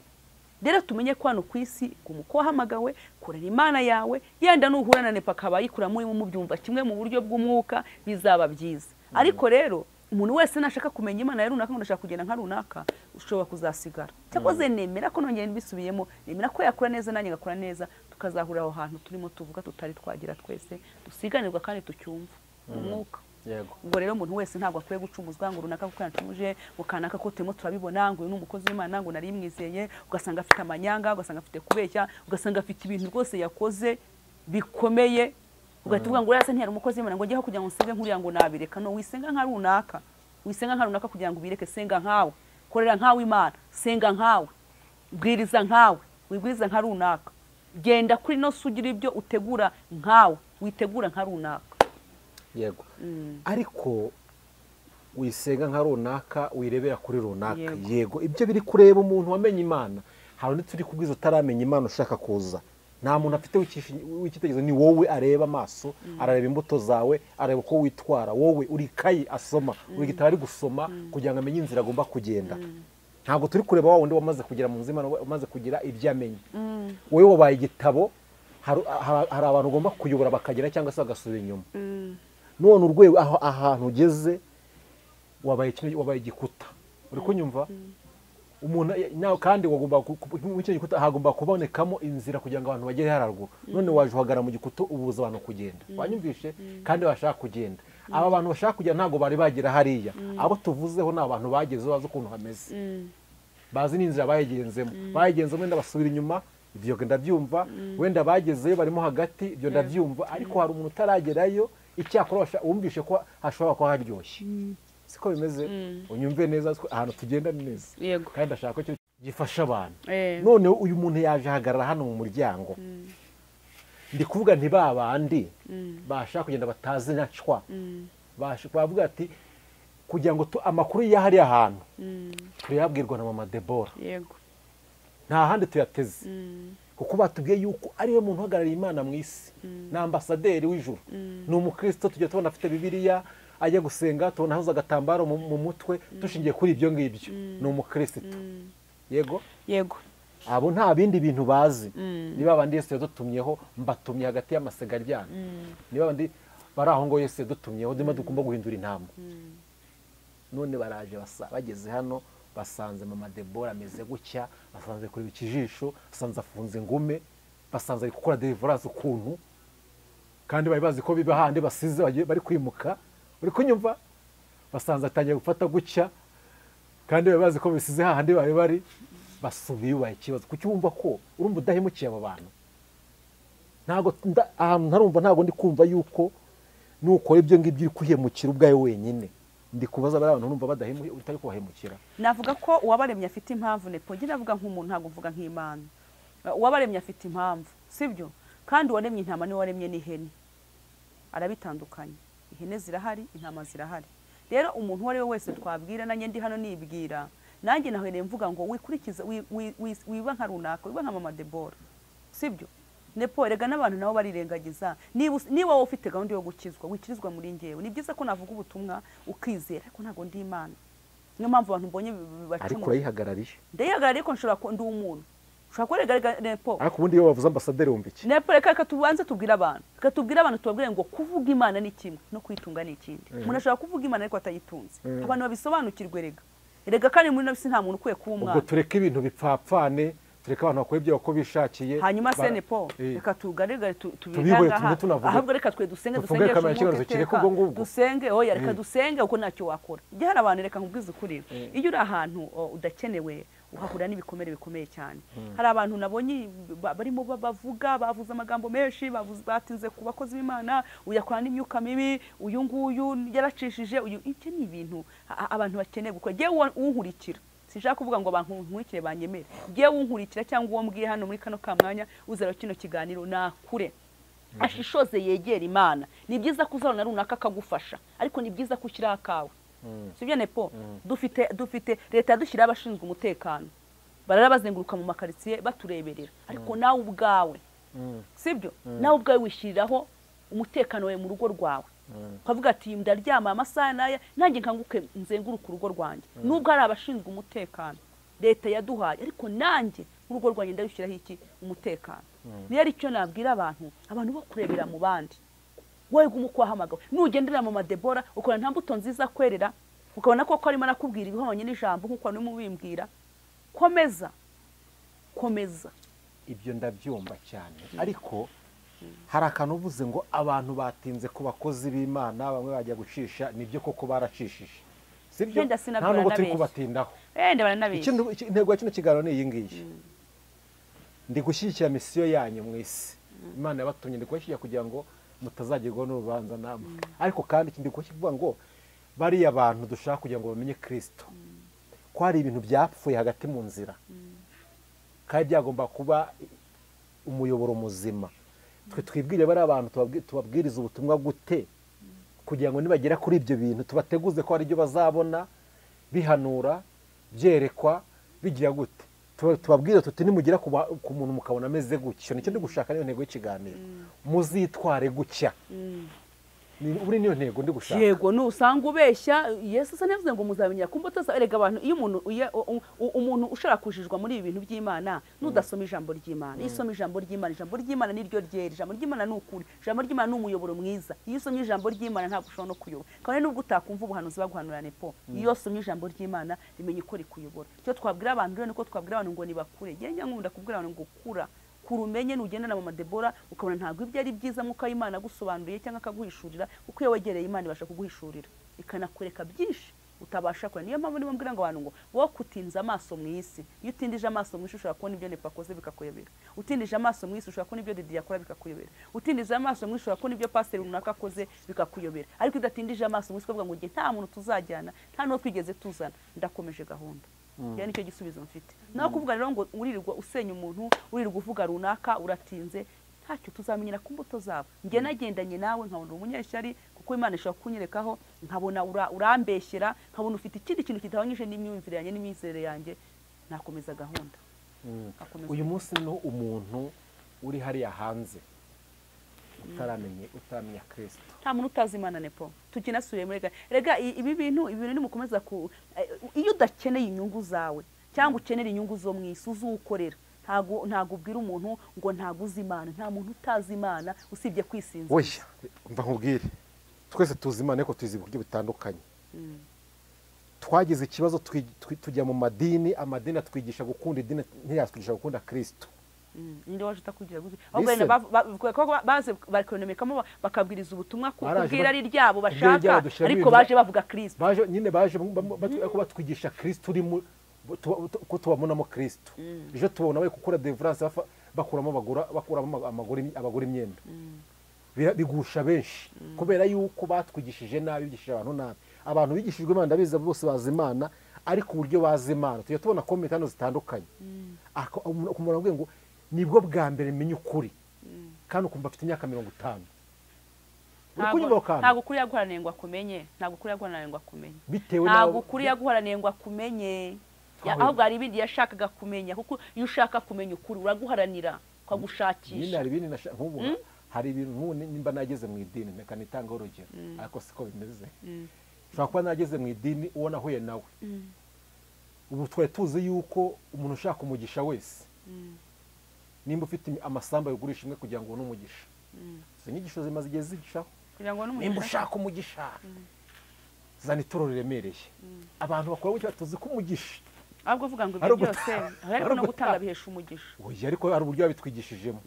Rero tumenye ko hano ku isi uko wahamagawe, korera Imana yawe, yenda nuhura na nepa akaba yikura muri mu byumva kimwe mu buryo bw'umwuka, bizaba byiza. Ariko rero umuntu wese nashaka kumenya Imana ya runaka, ngo ndashaka kugenda nka runaka, ushobora kuzasigara. Cyakoze nemera ko nongeye mbisubiyemo, nemera ko yakora neza nanjye ngakora neza, tukazahurira aho hantu turimo tuvuga tutari twagira twese, dusiganirwa kandi tucyumva umwuka. Ubwo rero umuntu wese ntabwo akwiye gucumuzwa ngo runaka kuko yancumuje, ngo kanaka ko turimo turabibona ngo uyu ni umukozi w'Imana, ngo nari mwizeye, ugasanga afite amanyanga, ugasanga afite kubeshya, ugasanga afite ibintu rwose yakoze bikomeye, ugahita uvuga ngo urasa ntiyari umukozi w'Imana, ngo njyeho kugira ngo nsenge nkuriya ngo nabireka. No, wisenga nka runaka, wisenga nka runaka kugira ngo ubireke. Senga nkawe, korera nkawe Imana, senga nkawe, bwiriza nkawe, wibwiriza nka runaka, genda kuri no sugira ibyo utegura nkawe, witegura nka runaka. Yego. Ariko wisenga nka runaka, wirebera kuri runaka. Yego, ibyo biri kureba umuntu wamenye Imana. Hari undi turi kubwiza utaramenya Imana ushaka kuza, nta muntu afite w'icyitegererezo, ni wowe areba amaso, arareba imbuto zawe, areba uko witwara. Wowe uri kayi asoma, uri gitabo ari gusoma kugira ngo amenye inzira agomba kugenda. Ntabwo turi kureba wa wundi wamaze kugera mu nzima, wamaze kugira ibyo amenye. Wowe wabaye igitabo, hari abantu ugomba kuyobora bakagera cyangwa se bagasubira inyuma. None urwego ahantu ugeze wabaye igikuta. Uri kunyumva? Umuntu kandi wagomba mu cyo gikuta hagomba kubonekamo inzira kugira ngo abantu bagere hararuguru. None waje uhagara mu gikuta, ubuza abantu kugenda. Wanyumvishe? Kandi bashaka kugenda. Aba bantu bashaka kugenda ntago bari bagera hariya. Abo tuvuzeho ni abantu bageze, bazi ukuntu hameze, bazi n'inzira bayigenzemo. Bayigenzemo wenda basubira inyuma, ibyo ndabyumva. Wenda bagezeyo barimo hagati, ibyo ndabyumva. Ariko hari umuntu utaragerayo, icyakora wumvishe ko hashobora kuba haryoshye. Siko bimeze? Unyumve neza ahantu tugenda neza. Kandi ndashaka ko gifasha abantu. None uyu muntu yaje ahagarara hano mu muryango, ndi kuvuga nti babandi bashaka kugenda batazi nacwa, bavuga ati kugira ngo amakuru y'ahari ahantu turiyabwirwa na mama Debora. Nta handi tuyateze, kuko batubwiye yuko ariwe muntu uhagarariye Imana mu isi, na ambasaderi w'ijuru, ni umukristo. Tujya tubona afite Bibiliya, ajya gusenga, tubona ahuza agatambaro mu mutwe, dushingiye kuri ibyo ngibyo, ni umukristo. Yego. abo nta bindi bintu bazi. Niba abandi Yesu yadutumyeho mbatumye hagati y'amasega aryana, niba abandi bari aho ngo Yesu yadutumyeho ndimo tugomba guhindura intama. None baraje bageze hano basanze mama Debora ameze gutya, basanze kureba ikijisho, basanze afunze ngume, basanze ari gukora deliverance ukuntu, kandi bari bazi ko biba handi basize bari kwimuka, uri kunyumva, basanze atangiye gufata gutya, kandi bari bazi ko bisize hahandi bari basubiye ubaye ikibazo. Kuki wumva ko urumva udahemukiye abo bantu? Ntago ahantu ntarumva, ntago ndi kumva yuko nukora ibyo ngibyo uri kuhemukira ubwawe wenyine. Ndi kubaza bari abantu urumva badahemukiye, utari kubahemukira. Navuga ko uwabaremye afite impamvu nepo, ngira navuga nk'umuntu, ntago mvuga nk'Imana. Uwabaremye afite impamvu, sibyo? Kandi uwaremye intama ni waremye n'ihene, arabitandukanye. Ihene zirahari, intama zirahari. Rero umuntu wari we wese twabwira, nanjye ndi hano nibwira, nanjye nahereye mvuga ngo wikurikiza wiba nka runaka, wiba nka mama Debora, sibyo? Nepo erega n'abantu nabo barirengagiza. Niba wowe ufite gahunda yo gukizwa, wikirizwa muri njyewe. Ni byiza ko navuga ubutumwa ukizera, ariko ntago ndi Imana. Niyo mpamvu abantu mbonye bacuma. Ariko urayihagarariye. Ndayihagarariye ko nshobora ko ndi umuntu. Ushobora kurega Nepo. Ariko ubundi iyo wavuze ambasaderi wumva iki? Nepo reka tubanze tubwira abantu. Reka tubwira abantu tubabwire ngo kuvuga Imana ni kimwe no kwitunga ni ikindi. Umuntu ashobora kuvuga Imana ariko atayitunze. Abantu babisobanukirwe rega. Erega kandi muri nabisi nta muntu ukwiye kuba umwana. Ubwo tureke ibintu bipfapfane, tureke abantu bakora ibyo bako bishakiye. Hanyuma se Nepo reka tugarigare tubihanga. Ahubwo reka twe dusenge dusenge oya reka dusenge uko ntacyo wakora. Igihe hari abantu reka nkubwize ukuri. Iyo uri ahantu udakenewe uhahura n'ibikomere bikomeye cyane. Hari abantu nabonye barimo bavuze amagambo menshi, batinze ku bakozi b'Imana, uyakora n'imyuka mibi, uyu nguyu yaracishije, ibyo ni ibintu abantu bakeneye gukora. Giye unkurikira, sinshaka kuvuga ngo abantu nkurikire banyemere. Giye unkurikira cyangwa uwo mbwiye hano muri kano kamwanya uzara kino kiganiro nakure. Ashishoze yegera Imana. Ni byiza kuzarona runaka akagufasha, ariko ni byiza kushyira akawe. Sibyo Nepo? Dufite leta yadushyira abashinzwe umutekano. Bararabazenguruka mu makaritsiye batureberera. Ariko nawe ubwawe, sibyo? Nawe ubwawe wishyiriraho umutekano wawe mu rugo rwawe. Ukavuga ati ndaryama amasaha naya, nanjye nkanguke nzenguruka urugo rwanjye. Nubwo ari abashinzwe umutekano leta yaduhaye, ariko nanjye mu rugo rwanjye ndabishyiraho iki umutekano. Niyo ari cyo nabwira abantu bo kurebera mu bandi. Wowe gumukwahamaga nugendera mu Debora ukora nta mbuto nziza kwerera, ukabona ko arimo nakubwira ibihonye n'ijambo nkuko ari mu bimbwira. Komeza ibyo ndabyumva cyane. Ariko hari akantu uvuze ngo abantu batinze ku bakozi b'Imana, bamwe bajya gucisha, nibyo koko baracishije, sibyo? Nta nubwo turi kubatindaho. Intego ya kino kiganiro ni iyi ngiyi. Ndi gushyigikira misiyo yanyu mu isi. Imana yabatumye, ndi kubashyigikira kugira ngo mutazagerwaho n'urubanza namwe. Ariko kandi ikindi kuvuga ngo bariya bantu dushaka kugira ngo bamenye Kristo, ko hari ibintu byapfuye hagati mu nzira, kandi byagomba kuba umuyoboro muzima. Twe twibwire bari abantu tubabwiriza ubutumwa gute kugira ngo nibagera kuri ibyo bintu tubateguze ko hari ibyo bazabona bihanura, byerekwa, bigira gute. Tubabwire tuti nimugera ku muntu mukabona ameze gutya, nicyo ndi gushaka, niyo ntego y'ikiganiro. Muzitware gutya. Uri niyo ntego ndi gushaka. Yego nusanga ubeshya, Yesu se nevuze ngo muzabenya ku mbuto za erega abantu. Iyo umuntu ushaka kujijwa muri ibi bintu by'Imana nudasoma ijambo ry'Imana. Isoma ijambo ry'Imana, ijambo ry'Imana niryo ryera, ijambo ry'Imana n'ukuri, ijambo ry'Imana n'umuyoboro mwiza. Iyo usomye ijambo ry'Imana ntabwo ushobora no kuyoba, kandi nubwo utakumva ubuhanuzi baguhanura Nepo, iyo usomye ijambo ry'Imana rimenye uko rikuyobora. Cyo twabwira abantu rero niko twabwira abantu ngo nibakure. Njye nkunda kubwira abantu ngo kura kurumenye nugendana mu Debora ukabona ntabwo ibyo ari byiza nk'uko Imana gusobanuriye cyangwa akaguhishurira, uko iyo wegereye Imana ibasha kuguhishurira ikanakureka byinshi utabasha kubona. Niyo mpamvu niba mbwira ngo abantu ngo wowe kutinza amaso mu isi, iyo utindije amaso mu isi ushobora kubona ibyo Nepo akoze bikakuyobera. Utindije amaso mu isi ushobora kubona ibyo Didi yakora bikakuyobera. Utindije amaso mu isi ushobora kubona ibyo pastor runaka akoze bikakuyobera. Ariko udatindije amaso mu isi ukavuga ngo ngiye nta muntu tuzajyana, nta n'uwo twigeze tuzana, ndakomeje gahunda. Yani nicyo gisubizo mfite. Naho kuvuga rero ngo uririrwa usenya umuntu, uririrwa uvuga runaka uratinze, ntacyo tuzamenyera ku mbuto zabo. Nge nagendanye nawe nkabona umunyeshyari kuko Imana ishobora kunyerekaho, nkabona urambeshyera, nkabona ufite ikindi kintu kitahonyije n'imyumvire yanjye n'imyizere yanjye, nakomeza gahunda. Uyu munsi no umuntu uri hariya hanze utaramenya Kristo, nta muntu utazi Imana Nepo. Tukinasuye muri rega ibi bintu nimukomeza iyo udakeneye inyungu zawe cyangwa ukenera inyungu zo mu isi uzukorera, ntago ubwira umuntu ngo ntago uzi Imana. Nta muntu utazi Imana usibye kwisinzira. oya mva nkubwire twese tuzi Imana ariko tuzi uburyo bitandukanye. Twagize ikibazo tujya mu madini, amadini atwigisha gukunda idini, ntiyatwigisha gukunda Kristo. Ninde waje utakugira guzi ahubwo baze bakonomekamo bakabwiriza ubutumwa kubwira ari ryabo bashaka, ariko baje bavuga Kristo. Nyine baje batwigisha Kristo urimo ko tubabonamo Kristo. Ejo tubona bari gukora deliverance bakuramo abagore imyenda. Bigusha benshi kubera yuko batwigishije nabi, bigishije abantu nabi. Abantu bigishijwe Imana ndabiza bose bazi Imana, ariko uburyo bazi Imana tujya tubona comment hano zitandukanye. Umuntu avuga ngo nibwo bwa mbere menye ukuri, kandi ukumva afite imyaka 50. Ntabwo ukuri yaguharaniye ngo akumenye, ntabwo ukuri yaguharaniye ngo akumenye, ntabwo ukuri yaguharaniye ngo akumenye, ahubwo hari ibindi yashakaga kumenya. Kuko iyo ushaka kumenya ukuri uraguharanira kwagushakisha. Nyine hari ibindi nk'ubu hari ibintu nimba nageze mu idini reka nitanga urugero, ariko siko bimeze. Ushobora kuba nageze mu idini uwo nahuye nawe, ubu twari tuzi yuko umuntu ushaka umugisha wese, nimba ufite amasambu yugurisha imwe kugira ngo ubone umugisha, izo nyigisho zimaze igihe zigishaho. Nimba ushaka umugisha zana ituro riremereye. Abantu bakora gutyo tuzi ko umugisha ahubwo uvuga ngo ibyo byose ariko no gutanga bihesha umugisha. Oya ariko hari uburyo babitwigishijemo.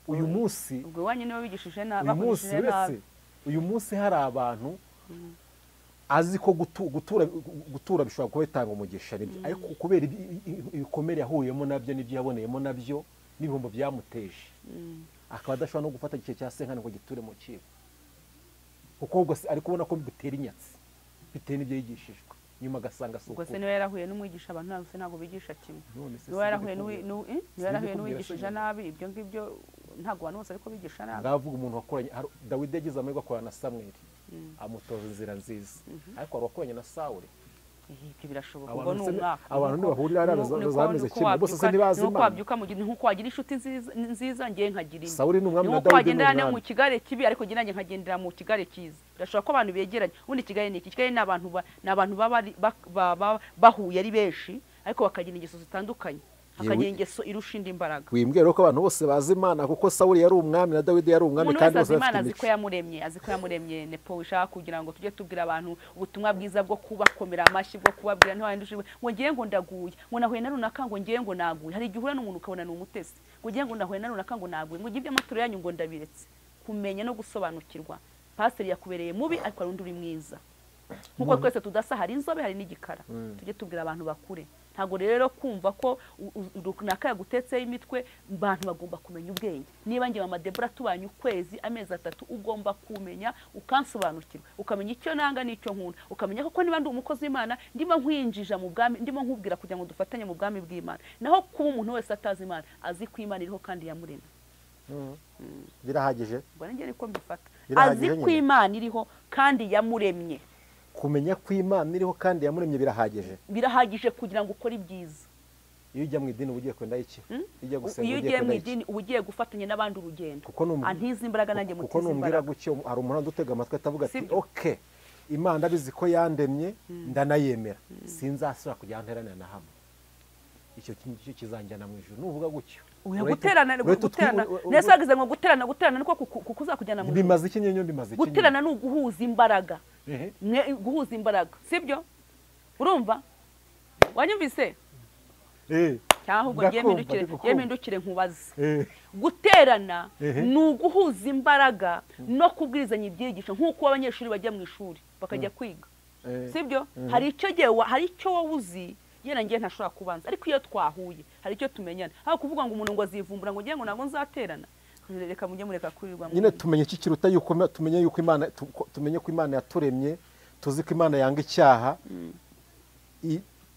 Uyu munsi ubwo wanyu niwe bigishije nabi, bakoresheje nabi. Uyu munsi hari abantu azi ko gutura bishobora kuba bitanga umugisha, ariko kubera ibikomere yahuriyemo nabyo n'ibyo yaboneyemo nabyo n'ibihombo byamuteje, akaba adashobora no gufata igice cya senkani ngo giture mu kigo, kuko ubwo ari kubona ko bitera inyatsi bitewe n'ibyo yigishijwe, nyuma agasanga suko. Ubwo se niwe yarahuye n'umwigisha abantu ntabwo ntabwo bigisha kimwe. Niwe yarahuye n'uwigishije nabi, ibyo ngibyo ntabwo abantu bose ariko bigisha nabi. Ngavuga umuntu wakoranye, Dawidi yagize amahirwe akorana na Samweli, amutoza inzira nziza, ariko wakoranye na Sawuli. Ibyo birashoboka, ubwo ni umwaka. Abantu ntibahurira hariya zameze kimwe, bose se ntibazi Imana. Nuko wabyuka mu gihe nkuko wagira inshuti nziza ngiye nkagira imwe. Sawuli ni umwami na Dawidi. Nuko wagendera mu kigare kibi, ariko ngiye nanjye nkagendera mu kigare cyiza. Birashoboka ko abantu begeranye. Ubundi kigare ni iki? Kigare ni abantu baba bahuye ari benshi, ariko bakagira ingeso zitandukanye, hakagira ingeso irusha indi imbaraga. Wimbwira ko abantu bose bazi Imana, kuko Sawuli yari umwami na Dawidi yari umwami, kandi bose bafite Imana. Azi ko yamuremye Nepo, ushaka kugira ngo tujye tubwira abantu ubutumwa bwiza bwo kubakomera amashyi, bwo kubabwira ntiwahindushe ngo ngiye ngo ndaguye, ngo nahuye na runaka ngo ngiye ngo naguye. Hari igihe uhura n'umuntu ukabona ni umutesi, ngo ngiye ngo nahuye na runaka ngo naguye, ngo ibyo amaturo yanyu ngo ndabiretse. Kumenya no gusobanukirwa, pasiteri yakubereye mubi ariko hari undi uri mwiza. Nkuko twese tudasa, hari inzobe hari n'igikara, tujye tubwira abantu bakure. Ntago rero kumva ko runaka yagutetseho imitwe, abantu bagomba kumenya ubwenge. Niba ngiye mama Debora tubanye ukwezi amezi 3, ugomba kumenya ukansobanukirwa, ukamenya icyo nanga n'icyo nkunda, ukamenya ko niba ndi umukozi w'Imana ndimo nkwinjija mu bwami, ndimo nkubwira kugira ngo dufatanye mu bwami bw'Imana. Naho kuba umuntu wese atazi Imana, azi ko Imana iriho kandi yamuremye. Birahagije. Ubwo ngiye niko mbifata. Azi ko Imana iriho kandi yamuremye. Kumenya ko Imana iriho kandi yamuremye birahagije. Birahagije kugira ngo ukore ibyiza. Iyo ujya mu idini ugiye kwenda iki? Iyo ugiye mu idini ugiye gufatanya n'abandi urugendo. Antiza imbaraga nanjye mutiza imbaraga. Kuko numbwira gucyo hari umuntu adutega amatwi atavuga ati okay, Imana bizi ko yandemye ndanayemera, sinzasura kujya nteranira na hamwe. Icyo kizanjyana mu ijuru nuvuga gucyo. Guterana nese agize ngo guterana niko kukuzakujyana mu ijuru. Bimaze iki nyenyo bimaze iki? Guterana ni uguhuza imbaraga. Guhuza imbaraga, sibyo? Urumva? Wanyumvise? Cyahubwo yemindukire nkubaze. Guterana ni uguhuza imbaraga no kubwirizanya ibyigisho, nkuko abanyeshuri bajya mu ishuri bakajya kwiga, sibyo? Hari icyo wowe uzi yena ngiye ntashobora kubanza, ariko iyo twahuye hari icyo tumenyana. Aho kuvuga ngo umuntu ngo azivumbura ngo ngiye ngo nago nzaterana, reka mujye mureka kurirwa. Nyine tumenye iki kiruta yuko tumenye yuko Imana, tumenye ko Imana yaturemye, tuzi ko Imana yanga icyaha,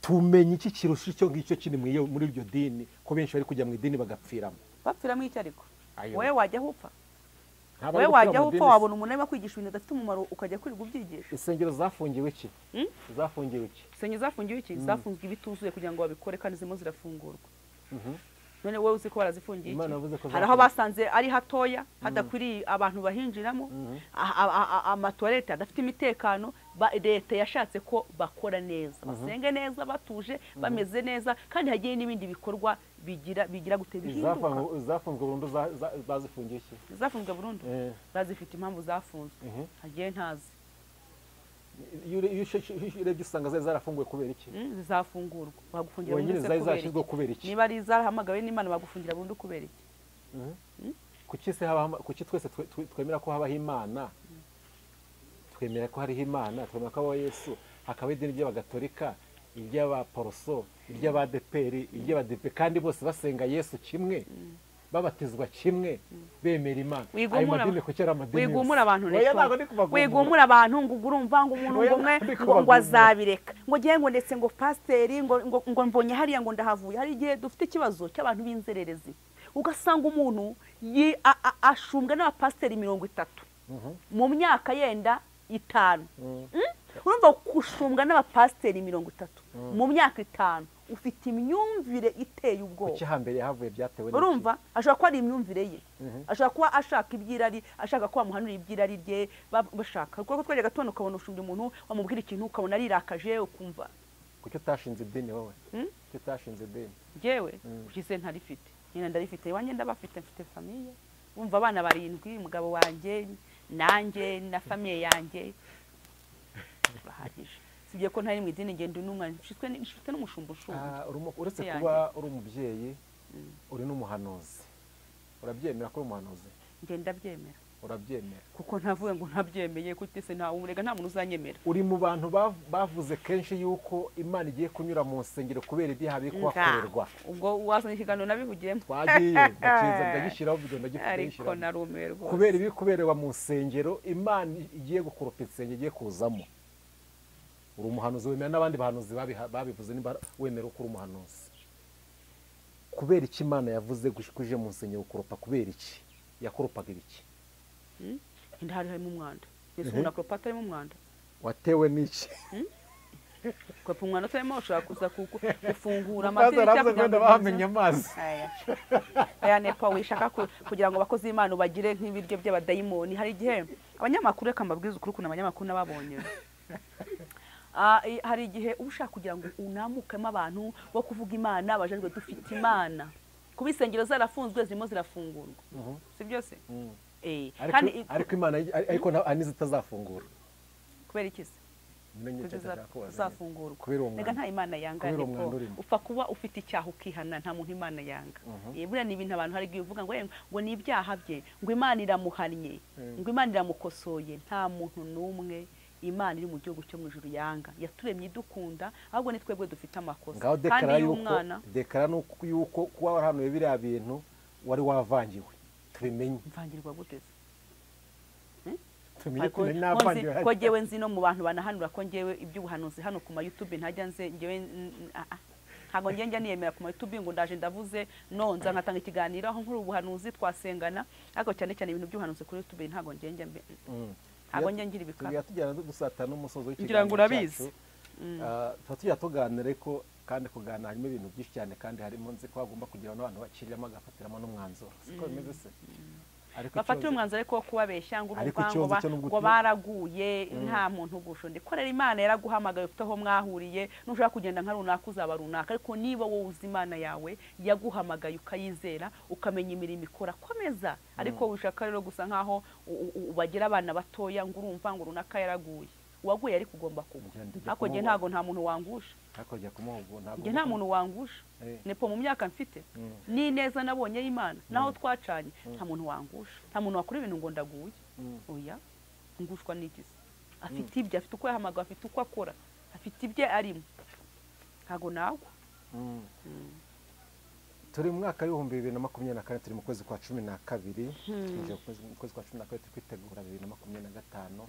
tumenye iki kirusha icyo ngicyo kiri muri iryo dini, ko benshi bari kujya mu idini bagapfiramo. Bapfiramo iki ariko? Wowe wajya hupfa? Wowe wajya hupfa wabona umuntu arimo kwigisha ibintu adafite umumaro ukajya kwirirwa ubyigisha? Insengero zafungiwe iki? Zafungiwe iki? Insengero zafungiwe iki? Zafunzwe ibituzuye kugira ngo babikore kandi zimo zirafungurwa. None wowe uzi ko barazifungiye iki? Hari aho basanze ari hatoya hadakwiriye abantu bahinjiramo, amatoilette adafite imitekano, leta yashatse ko bakora neza, basenge neza batuje bameze neza, kandi hagiye n'ibindi bikorwa bigira gute bihinduka. zafunzwe burundu bazifungiye iki? Zafunzwe burundu bazifite impamvu zafunzwe hagiye ntazi. iyo urebye usanga zari zarafunguwe kubera iki? Zizafungurwa bagufungira burundu se zari zashyizwe kubera iki? niba ari zarahamagawe n'Imana bagufungira burundu kubera iki? kuki twese twemera ko habaho Imana, twemera ko hariho Imana, twemera ko habaho Yesu, hakaba idini ry'abagatolika, iry'abaporoso, iry'abadeperi, iry'abadive, kandi bose basenga Yesu kimwe, babatizwa kimwe, bemera Imana. Ayo madini kuki ari amadini yose? Wigumura abantu wigumura abantu ngo urumva ngo umuntu umwe ngo azabireka ngo giye ngo ndetse ngo pasiteri ngo mbonye hariya ngo ndahavuye. Hari igihe dufite ikibazo cy'abantu b'inzererezi, ugasanga umuntu ashumbwa n'abapasiteri 30 mu myaka yenda 5. Urumva kushumbwa n'abapasiteri 30 mu myaka 5 ufite imyumvire iteye ubwoba. Kuki hambere yahavuye byatewe n'iki? Urumva ashaka ko ari imyumvire ye, ashaka kuba ashaka ibyirari, ashaka ko bamuhanura ibyirari rye bashaka. Kuko twajyaga tubona ukabona ushumbye umuntu wamubwira ikintu ukabona arirakaje ukumva. Kuki utashinze idini wowe? Kuki utashinze idini? Jewe kukize ntarifite, nyine ndarifite iwanjye ndabafite, mfite famiye, umva abana 7, umugabo wanjye nanjye na famiye yanjye bahagije. Sibye ko ntari mu idini ngende n'umwana nshitwe n'umushumba ushumba. Uretse kuba uri umubyeyi uri n'umuhanuzi, urabyemera ko uri umuhanuzi? Nge ndabyemera. Urabyemera? Kuko ntavuye ngo ntabyemeye kuko se nta umurega nta muntu uzanyemera. Uri mu bantu bavuze kenshi yuko Imana igiye kunyura mu nsengero kubera ibyaha biri kuhakorerwa. Ubwo wasanye ikiganiro nabivugiyemo. Twagiye ndagishyiraho video ndagifite. Ariko narumiwe rwose. Kubera ibi kuberwa mu nsengero, Imana igiye gukoropa insengero igiye kuzamo. Uri umuhanuzi wemera n'abandi bahanuzi babivuze nimba wemera uko uri umuhanuzi. Kubera iki Imana yavuze kuje mu nsengero gukoropa? Kubera iki yakoropaga ibiki? Indahari harimo umwanda. Yesu umuntu akoropa atarimo umwanda. Watewe n'iki? Kwa umwana utarimo ushaka kuza gufungura amadirishya kugira ngo bamenye amazi. Aya nepa wishaka kugira ngo bakoze Imana bagire nk'ibiryo by'abadayimoni. Hari igihe abanyamakuru reka mbabwiza ukuri kuna abanyamakuru nababonye. Hari igihe ushaka kugira ngo unamukemo abantu bo kuvuga Imana bajejwe dufite Imana. Kubisengero zarafunzwe zirimo zirafungurwa. Si byose? Kandi ariko Imana ariko anize itazafungura. Kubera iki se? Zafungurwa. Nega nta Imana yanga ariko upfa kuba ufite icyaha ukihana, nta muntu Imana yanga. Buriya ni ibintu abantu hari uvuga ngo ni ibyaha bye, ngo Imana iramuhannye, ngo Imana iramukosoye. Nta muntu n'umwe Imana iri mu gihugu cyo mu ijuru yanga. Yaturemye idukunda, ahubwo ni twebwe dufite amakosa. Kandi y'umwana dekara nuko yuko kuba warahanuye biriya bintu wari wavangiwe. Tubimenye. Mvangirwa guteze. Tumenye ko navangiwe. Ko jewe nzi no mu bantu banahanura ko ngewe iby'ubuhanuzi hano ku YouTube ntajya nze ngewe ntago njya niyemera ku YouTube ngo ndaje ndavuze nonza nkatanga ikiganiro aho nkuru ubuhanuzi twasengana, ariko cyane cyane ibintu by'ubuhanuzi kuri YouTube ntago njya ntago njya ngira ibikaka. Tujyana dusatana n'umusozo w'ikiganiro. Ngira ngo urabizi. Tujya tuganira ko kandi kuganira harimo ibintu byinshi cyane, kandi harimo nzi ko bagomba kugira n'abantu baciriramo agafatiramo n'umwanzuro. Siko bimeze se? Bafatira umwanzuro ariko kubabeshya ngo ngo baraguye nta muntu ugushundi. Korera Imana yaraguhamagaye ufite aho mwahuriye, nushaka kugenda nka runaka uzaba runaka, ariko niba wowe uzi Imana yawe yaguhamagaye ukayizera ukamenya imirimo ikora, komeza. Ariko ushaka rero gusa nkaho ubagira abana batoya ngo urumva ngo runaka yaraguye. Uwaguye ari kugomba kugwa. Ariko nge ntago nta muntu wangusha. Ariko jya kumuhugo ntago. Nge nta muntu wangusha. Nepo mu myaka mfite ni neza nabonye y'Imana naho twacanye nta muntu wangusha. Nta muntu wakora ibintu ngo ndaguye. Oya. Ngushwa n'ikisi. Afite ibyo, afite uko yahamagara, afite uko akora, afite ibyo arimo. Ntago nagwa. Turi mu mwaka w'ibihumbi 2024, turi mu kwezi kwa 12. Tuje mu kwezi kwa 12 twitegura 2025.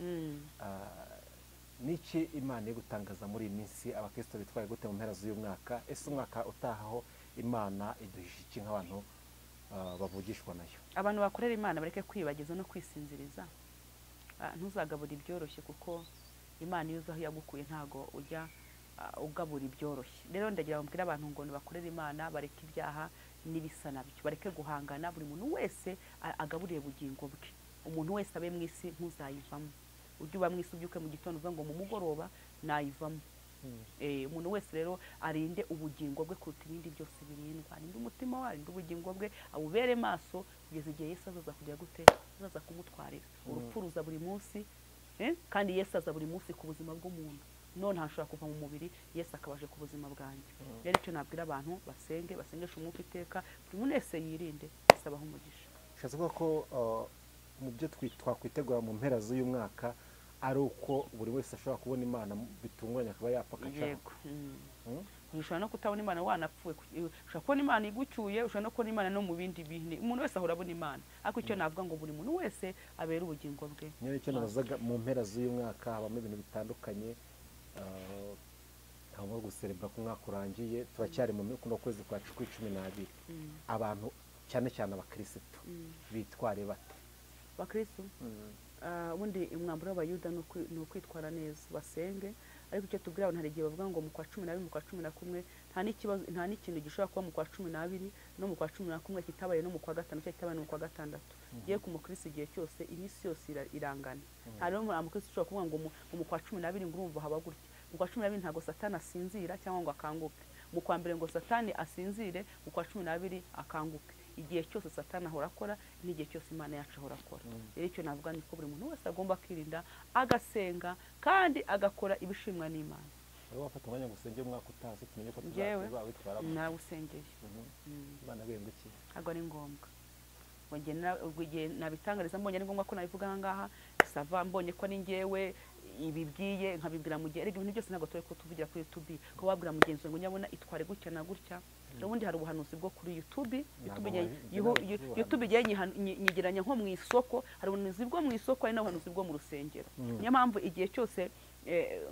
Niki Imana gutangaza muri iminsi abakristo bitwaye gute mu mpera z'uyu mwaka? Ese umwaka utahaho Imana iduhisha iki nk'abantu bavugishwa nayo? Abantu bakorera Imana bareke kwibagiza no kwisinziriza. Ntuzagabura ibyoroshye kuko Imana iyo uzaho yagukuye ntago ujya ugabura ibyoroshye. Rero ndagira mbwira abantu ngo bakorera Imana bareke ibyaha n'ibisa nabyo, bareke guhangana. Buri muntu wese agaburiye bugingo bwe. Umuntu wese abe mu isi ntuzayivamo. Ujye uba mwisi ubyuke mu gitondo uvuga ngo mu mugoroba nayivamo. umuntu wese rero arinde ubugingo bwe kuruta ibindi byose birindwa, arinde umutima we, arinde ubugingo bwe, awubere maso kugeza igihe Yesu azaza kujya gute, azaza kumutwarira. Urupfu ruza buri munsi, kandi Yesu aza buri munsi ku buzima bw'umuntu, none hashobora kuva mu mubiri Yesu akabaje ku buzima bwanjye. Rero icyo nabwira abantu, basenge, basengeshe umwuka iteka, buri muntu wese yirinde, asabaho umugisha. bishatse kuvuga ko mu byo twakwitegura mu mpera z'uyu mwaka ari uko buri wese ashobora kubona Imana bitunguranye akaba yapfa akacaho. Yego. Ushobora no kutabona Imana wanapfuye, ushobora kubona Imana igucyuye, ushobora no kubona Imana no mu bindi bintu, umuntu wese ahora abona Imana, ariko icyo navuga ngo buri muntu wese abera ubugingo bwe. Niyo icyo nabazaga, mu mpera z'uyu mwaka habamo ibintu bitandukanye, habamo guserebura ko umwaka urangiye, turacyari mu kuno kwezi kwa 12. Abantu cyane cyane abakirisitu bitware bate? Bakristo ubundi umwambaro w'abayuda ni ukwitwara neza, basenge, ariko icyo tubwira abantu hari igihe bavuga ngo mu kwa 12 mu kwa 11 nta n'ikintu gishobora kuba mu kwa 12 no mu kwa 11 kitabaye no mu kwa 5 cyangwa kitabaye no mu kwa 6. Giye ku mukristo igihe cyose, iminsi yose irangana. Nta rero umukristo ushobora kuvuga ngo mu kwa 12 ngo urumva haba gutya. Mu kwa 12 ntago Satani asinzira cyangwa ngo akanguke. Mu kwa mbere ngo Satani asinzire, mu kwa 12 akanguke. Igihe cyose Satani ahora akora, n'igihe cyose Imana yacu ahora akora. Rero icyo navuga ni ko buri muntu wese agomba kwirinda, agasenga kandi agakora ibishimwa n'Imana. Wowe wafata umwanya gusengera umwaka utazi, tumenye ko tuzaba witwara nawe usengeye. Imana bwenge iki? Ntabwo ari ngombwa. Ubwo igihe nabitangariza mbonye ari ngombwa ko nabivuga aha ngaha, sava mbonye ko ni njyewe ibibwiye nkabibwira mu gihe, ariko ibintu byose ntabwo turi ko tuvugira kuri YouTube, ko wabwira mugenzi wawe ngo nyabona itware gutya na gutya. Ubundi hari ubuhanuzi bwo kuri YouTube igiye nyigeranya nko mu isoko, hari ubuhanuzi bwo mu isoko, ari n'ubuhanuzi bwo mu rusengero. Niyo mpamvu igihe cyose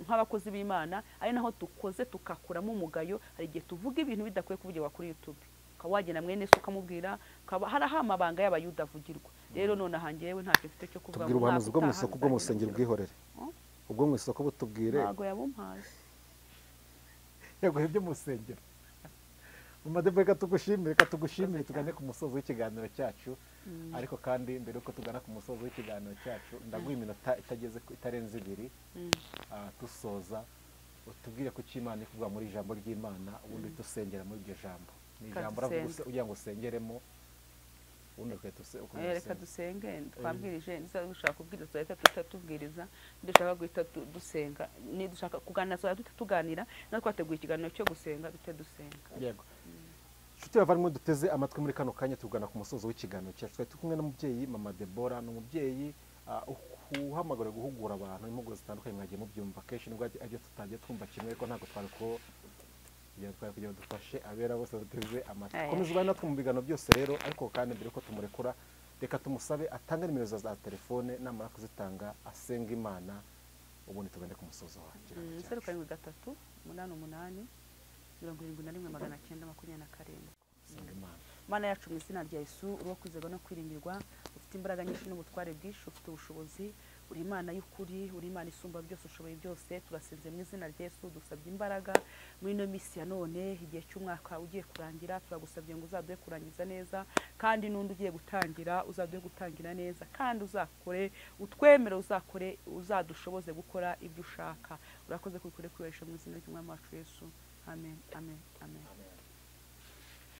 nk'abakozi b'Imana ari naho dukoze tukakuramo umugayo, hari igihe tuvuga ibintu bidakwiye kuvugirwa kuri YouTube, ukawagena mwene se ukamubwira, hari aho amabanga y'abayuda avugirwa. Rero none ahangewe ntacyo mfite cyo kuvuga. Tubwira ubuhanuzi bwo mu isoko bwo mu rusengero bwihorere, ubwo mu isoko butubwire. Ntabwo yabumpaye. Yego ibyo mu rusengero. Umadebe reka tugushimire tugane ku musozo w'ikiganiro cyacu, ariko kandi mbere yuko tugana ku musozo w'ikiganiro cyacu ndaguha iminota itarenze 2 dusoza, utubwire ko Imana ikuvuga muri ijambo ry'Imana, ubundi dusengera muri iryo jambo. Ni ijambo ravuga ugira ngo usengeremo, ubundi reka dusenge. Twabwirije dushaka kubwiriza tuhita tubwiriza, dushaka guhita dusenga, ni dushaka kuganira tuganira, no twateguye ikiganiro cyo gusenga dusenga. Yego. Nshuti bavandimwe duteze amatwi muri kano kanya, tugana ku musozo w'ikiganiro cyacu. Twari kumwe n'umubyeyi Mama Deborah, n'umubyeyi uhamagara guhugura abantu impuguro zitandukanye, mwagiye mubyumva kenshi nubwo ajya tutagiye twumva kimwe, ariko ntabwo twari kugira dufashe abera bose duteze amatwi. Komeza ubane natwe mu biganiro byose rero, ariko kandi mbere ko tumurekura, reka tumusabe atanga nimero za telefone, namara kuzitanga asenga Imana, ubundi tugende ku musozo wacu. 07 88 71 Mana yacu mu izina rya Yesu, uri kwizerwa no kwiringirwa, ufite imbaraga nyinshi n'ubutware bwinshi, ufite ubushobozi, uri Imana y'ukuri, uri Imana isumba byose, ushoboye byose. Turasenze mu izina rya Yesu, dusabye imbaraga muri ino minsi ya none, igihe cy'umwaka ugiye kurangira, turagusabye ngo uzaduhe kurangiza neza, kandi n'undi ugiye gutangira uzaduhe gutangira neza, kandi uzakore utwemere, uzakore uzadushoboze gukora ibyo ushaka. Urakoze kubikorera mu izina ry'Umwami wacu Yesu. Amen, amen, amen.